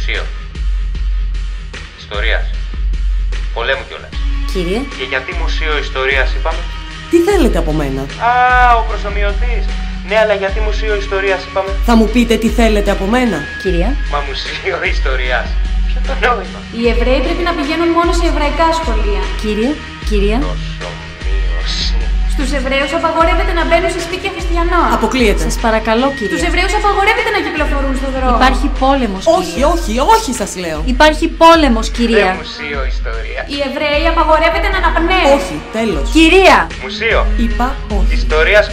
Μουσείο. Ιστορίας. Πολέμου κιόλας. Κύριε. Και γιατί Μουσείο Ιστορίας είπαμε? Τι θέλετε από μένα? Α, ο προσομοιωτής. Ναι, αλλά γιατί Μουσείο Ιστορίας είπαμε? Θα μου πείτε τι θέλετε από μένα? Κυρία. Μα Μουσείο Ιστορίας. Ποιο το νόημα? Οι Εβραίοι πρέπει να πηγαίνουν μόνο σε εβραϊκά σχολεία. Κύριε. Κυρία. Προσομοίωση. Στους Εβραίους απαγορεύεται να μπαίνουν σε σπίτια χριστιανών. Αποκλείεται. Σας παρακαλώ, κύριε. Στους Εβραίους απαγορεύεται να κυκλοφορούν στον δρόμο. Υπάρχει πόλεμος, Όχι, κυρία. όχι, όχι σας λέω. Υπάρχει πόλεμος, Δεν κυρία. Μουσείο Ιστορίας. Οι Εβραίοι απαγορεύεται να αναπνέουν. Όχι, τέλος. Κυρία. Μουσείο Είπα όχι. Ιστορίας.